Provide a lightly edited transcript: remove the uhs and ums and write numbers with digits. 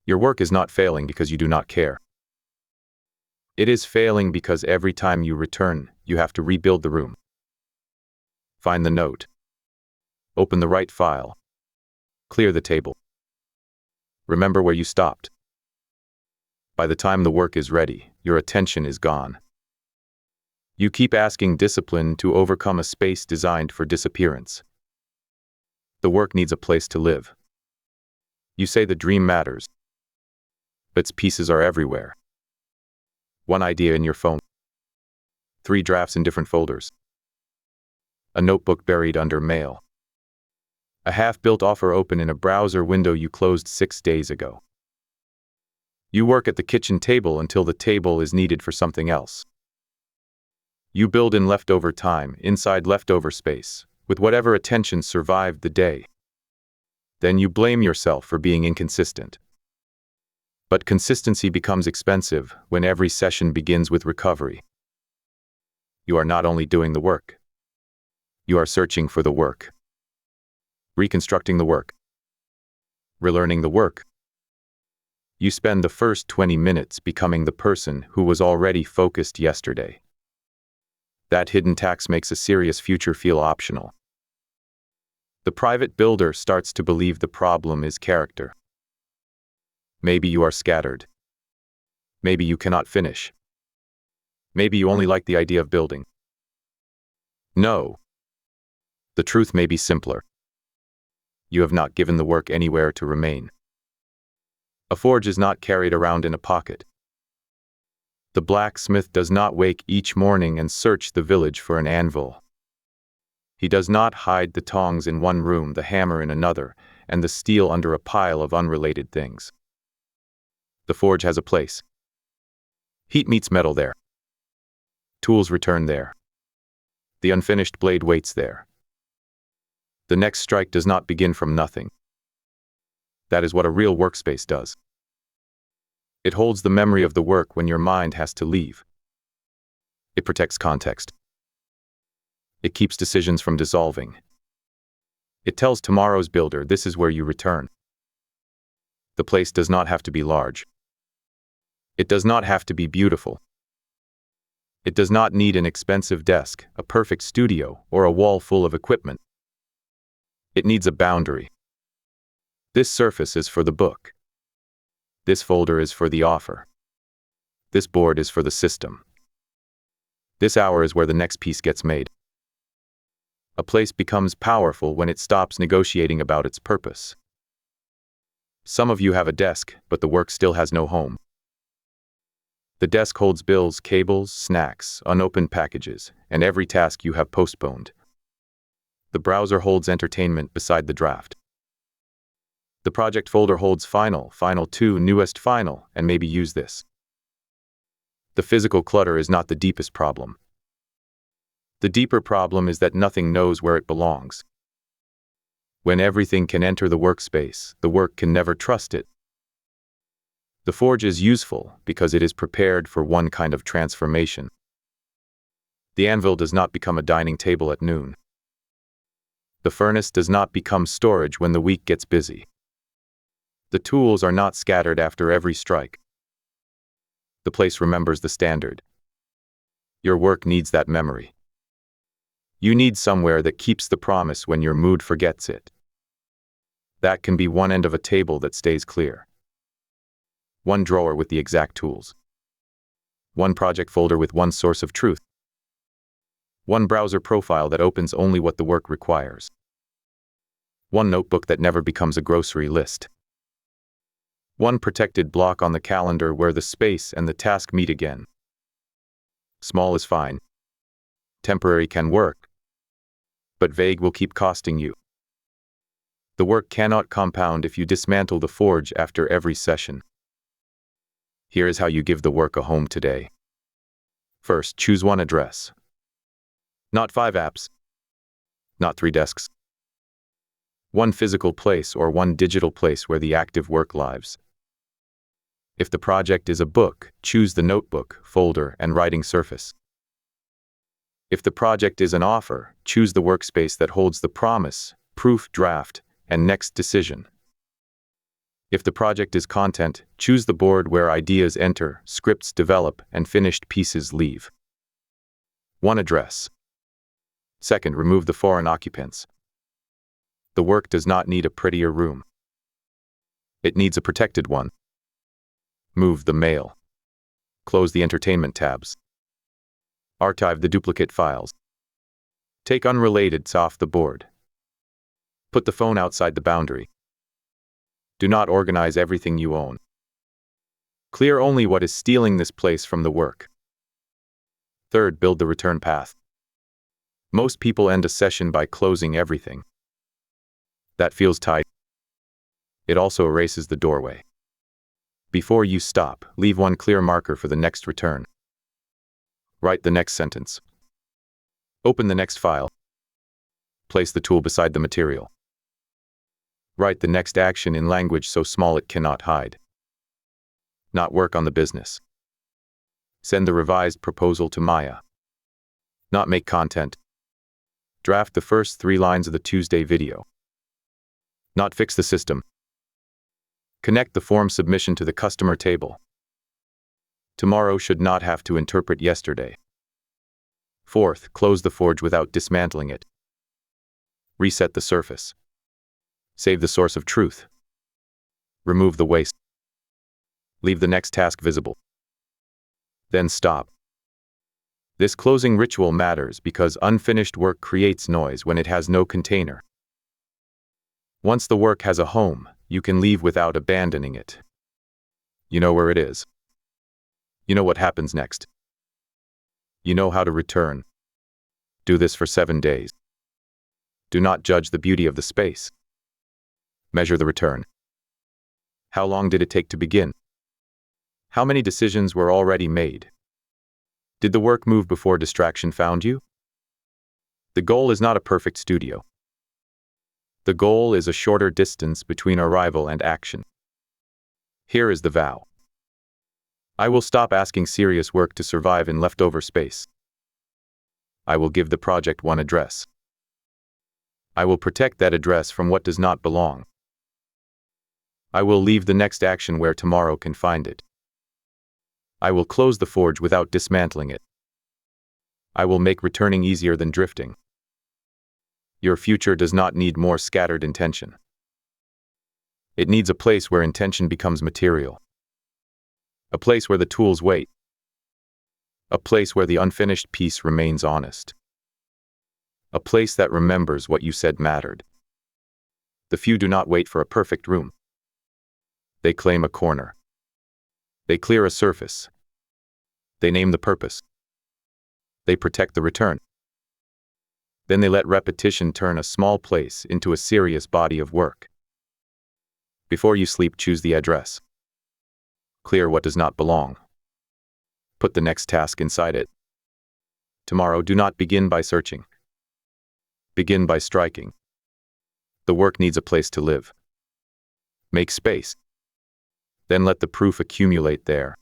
Your work is not failing because you do not care. It is failing because every time you return, you have to rebuild the room. Find the note. Open the right file. Clear the table. Remember where you stopped. By the time the work is ready, your attention is gone. You keep asking discipline to overcome a space designed for disappearance. The work needs a place to live. You say the dream matters. Its pieces are everywhere. One idea in your phone. 3 drafts in different folders. A notebook buried under mail. A half-built offer open in a browser window you closed 6 days ago. You work at the kitchen table until the table is needed for something else. You build in leftover time, inside leftover space, with whatever attention survived the day. Then you blame yourself for being inconsistent. But consistency becomes expensive when every session begins with recovery. You are not only doing the work. You are searching for the work. Reconstructing the work. Relearning the work. You spend the first 20 minutes becoming the person who was already focused yesterday. That hidden tax makes a serious future feel optional. The private builder starts to believe the problem is character. Maybe you are scattered. Maybe you cannot finish. Maybe you only like the idea of building. No. The truth may be simpler. You have not given the work anywhere to remain. A forge is not carried around in a pocket. The blacksmith does not wake each morning and search the village for an anvil. He does not hide the tongs in one room, the hammer in another, and the steel under a pile of unrelated things. The forge has a place. Heat meets metal there. Tools return there. The unfinished blade waits there. The next strike does not begin from nothing. That is what a real workspace does. It holds the memory of the work when your mind has to leave. It protects context. It keeps decisions from dissolving. It tells tomorrow's builder, this is where you return. The place does not have to be large. It does not have to be beautiful. It does not need an expensive desk, a perfect studio, or a wall full of equipment. It needs a boundary. This surface is for the book. This folder is for the offer. This board is for the system. This hour is where the next piece gets made. A place becomes powerful when it stops negotiating about its purpose. Some of you have a desk, but the work still has no home. The desk holds bills, cables, snacks, unopened packages, and every task you have postponed. The browser holds entertainment beside the draft. The project folder holds final, final 2, newest final, and maybe use this. The physical clutter is not the deepest problem. The deeper problem is that nothing knows where it belongs. When everything can enter the workspace, the work can never trust it. The forge is useful because it is prepared for one kind of transformation. The anvil does not become a dining table at noon. The furnace does not become storage when the week gets busy. The tools are not scattered after every strike. The place remembers the standard. Your work needs that memory. You need somewhere that keeps the promise when your mood forgets it. That can be one end of a table that stays clear. One drawer with the exact tools. One project folder with one source of truth. One browser profile that opens only what the work requires. One notebook that never becomes a grocery list. One protected block on the calendar where the space and the task meet again. Small is fine. Temporary can work. But vague will keep costing you. The work cannot compound if you dismantle the forge after every session. Here is how you give the work a home today. First, choose one address. Not 5 apps. Not 3 desks. One physical place or one digital place where the active work lives. If the project is a book, choose the notebook, folder, and writing surface. If the project is an offer, choose the workspace that holds the promise, proof, draft, and next decision. If the project is content, choose the board where ideas enter, scripts develop, and finished pieces leave. 1. Address. 2. Remove the foreign occupants. The work does not need a prettier room. It needs a protected one. Move the mail. Close the entertainment tabs. Archive the duplicate files. Take unrelated off the board. Put the phone outside the boundary. Do not organize everything you own. Clear only what is stealing this place from the work. 3. Build the return path. Most people end a session by closing everything. That feels tight. It also erases the doorway. Before you stop, leave one clear marker for the next return. Write the next sentence. Open the next file. Place the tool beside the material. Write the next action in language so small it cannot hide. Not work on the business. Send the revised proposal to Maya. Not make content. Draft the first 3 lines of the Tuesday video. Not fix the system. Connect the form submission to the customer table. Tomorrow should not have to interpret yesterday. 4. Close the forge without dismantling it. Reset the surface. Save the source of truth. Remove the waste. Leave the next task visible. Then stop. This closing ritual matters because unfinished work creates noise when it has no container. Once the work has a home, you can leave without abandoning it. You know where it is. You know what happens next. You know how to return. Do this for 7 days. Do not judge the beauty of the space. Measure the return. How long did it take to begin? How many decisions were already made? Did the work move before distraction found you? The goal is not a perfect studio. The goal is a shorter distance between arrival and action. Here is the vow. I will stop asking serious work to survive in leftover space. I will give the project one address. I will protect that address from what does not belong. I will leave the next action where tomorrow can find it. I will close the forge without dismantling it. I will make returning easier than drifting. Your future does not need more scattered intention. It needs a place where intention becomes material. A place where the tools wait. A place where the unfinished piece remains honest. A place that remembers what you said mattered. The few do not wait for a perfect room. They claim a corner. They clear a surface. They name the purpose. They protect the return. Then they let repetition turn a small place into a serious body of work. Before you sleep, choose the address. Clear what does not belong. Put the next task inside it. Tomorrow, do not begin by searching. Begin by striking. The work needs a place to live. Make space. Then let the proof accumulate there.